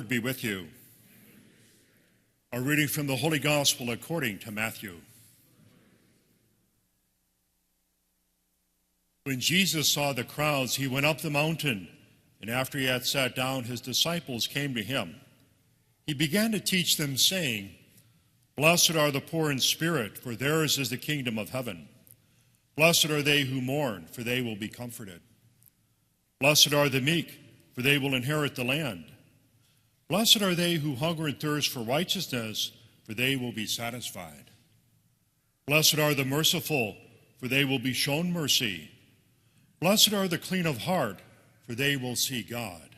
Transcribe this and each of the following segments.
Lord be with you. A reading from the Holy Gospel according to Matthew. When Jesus saw the crowds, he went up the mountain, and after he had sat down, his disciples came to him. He began to teach them, saying, "Blessed are the poor in spirit, for theirs is the kingdom of heaven. Blessed are they who mourn, for they will be comforted. Blessed are the meek, for they will inherit the land. Blessed are they who hunger and thirst for righteousness, for they will be satisfied. Blessed are the merciful, for they will be shown mercy. Blessed are the clean of heart, for they will see God.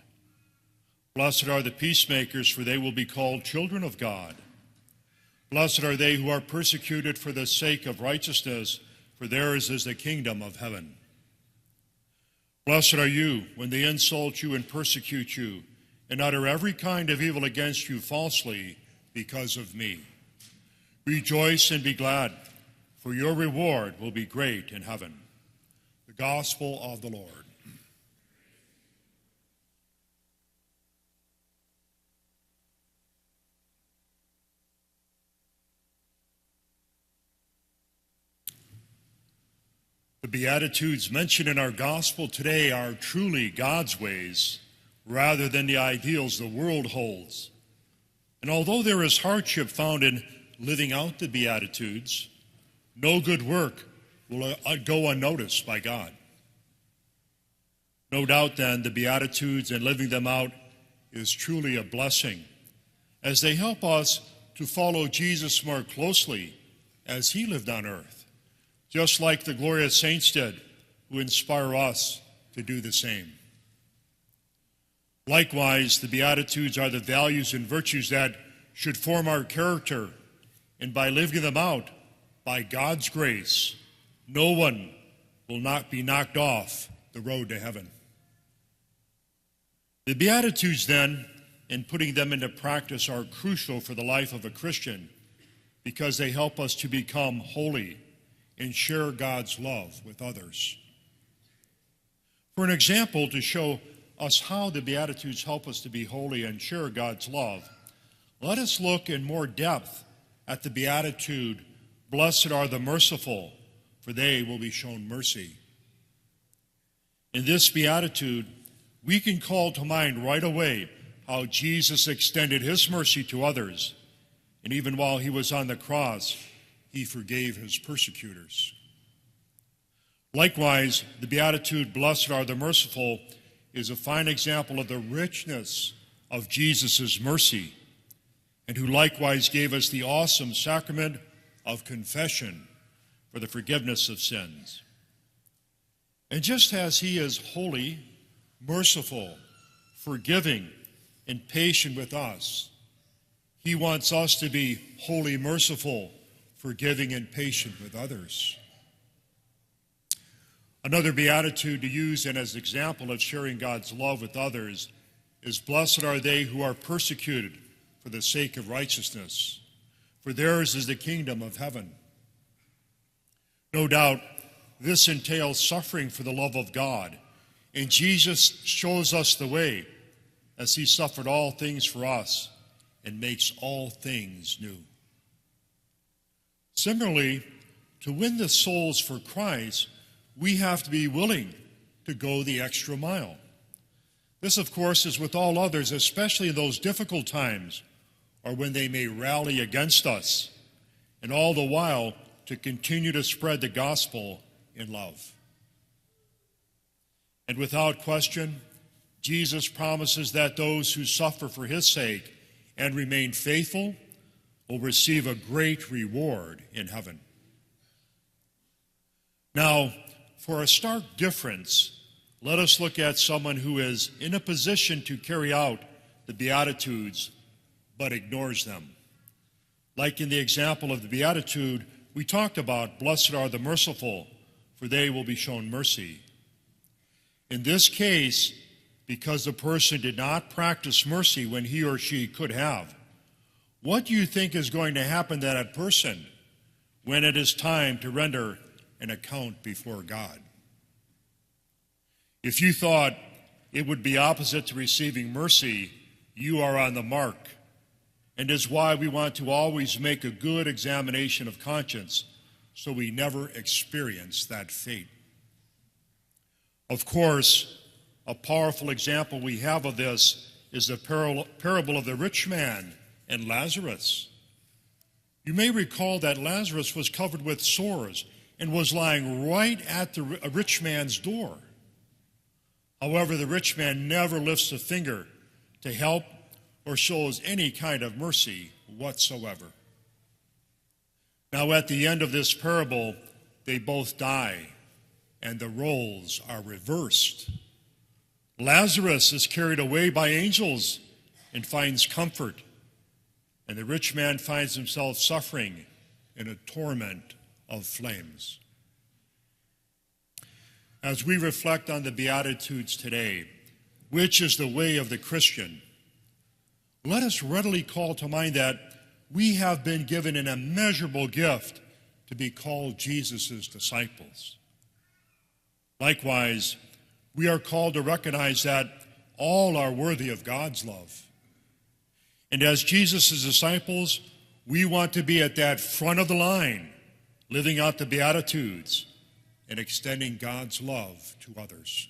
Blessed are the peacemakers, for they will be called children of God. Blessed are they who are persecuted for the sake of righteousness, for theirs is the kingdom of heaven. Blessed are you when they insult you and persecute you, and utter every kind of evil against you falsely because of me. Rejoice and be glad, for your reward will be great in heaven." The Gospel of the Lord. The Beatitudes mentioned in our Gospel today are truly God's ways, rather than the ideals the world holds. And although there is hardship found in living out the Beatitudes, no good work will go unnoticed by God. No doubt, then, the Beatitudes and living them out is truly a blessing, as they help us to follow Jesus more closely as he lived on earth, just like the glorious saints did, who inspire us to do the same. Likewise, the Beatitudes are the values and virtues that should form our character, and by living them out, by God's grace, no one will not be knocked off the road to heaven. The Beatitudes, then, in putting them into practice, are crucial for the life of a Christian because they help us to become holy and share God's love with others. For an example to show us how the Beatitudes help us to be holy and share God's love, let us look in more depth at the Beatitude, "Blessed are the merciful, for they will be shown mercy." In this Beatitude, we can call to mind right away how Jesus extended his mercy to others, and even while he was on the cross, he forgave his persecutors. Likewise, the Beatitude, "Blessed are the merciful," is a fine example of the richness of Jesus' mercy, and who likewise gave us the awesome sacrament of confession for the forgiveness of sins. And just as he is holy, merciful, forgiving, and patient with us, he wants us to be holy, merciful, forgiving, and patient with others. Another beatitude to use and as an example of sharing God's love with others is, "Blessed are they who are persecuted for the sake of righteousness, for theirs is the kingdom of heaven." No doubt, this entails suffering for the love of God, and Jesus shows us the way as he suffered all things for us and makes all things new. Similarly, to win the souls for Christ, we have to be willing to go the extra mile. This, of course, is with all others, especially in those difficult times or when they may rally against us, and all the while to continue to spread the gospel in love. And without question, Jesus promises that those who suffer for his sake and remain faithful will receive a great reward in heaven. Now, for a stark difference, let us look at someone who is in a position to carry out the Beatitudes but ignores them. Like in the example of the Beatitude we talked about, "Blessed are the merciful, for they will be shown mercy." In this case, because the person did not practice mercy when he or she could have, what do you think is going to happen to that person when it is time to render an account before God? If you thought it would be opposite to receiving mercy, you are on the mark, and is why we want to always make a good examination of conscience so we never experience that fate. Of course, a powerful example we have of this is the parable of the rich man and Lazarus. You may recall that Lazarus was covered with sores and was lying right at the rich man's door. However, the rich man never lifts a finger to help or shows any kind of mercy whatsoever. Now, at the end of this parable, they both die, and the roles are reversed. Lazarus is carried away by angels and finds comfort, and the rich man finds himself suffering in a torment of flames. As we reflect on the Beatitudes today, which is the way of the Christian, let us readily call to mind that we have been given an immeasurable gift to be called Jesus' disciples. Likewise, we are called to recognize that all are worthy of God's love. And as Jesus' disciples, we want to be at that front of the line, living out the Beatitudes and extending God's love to others.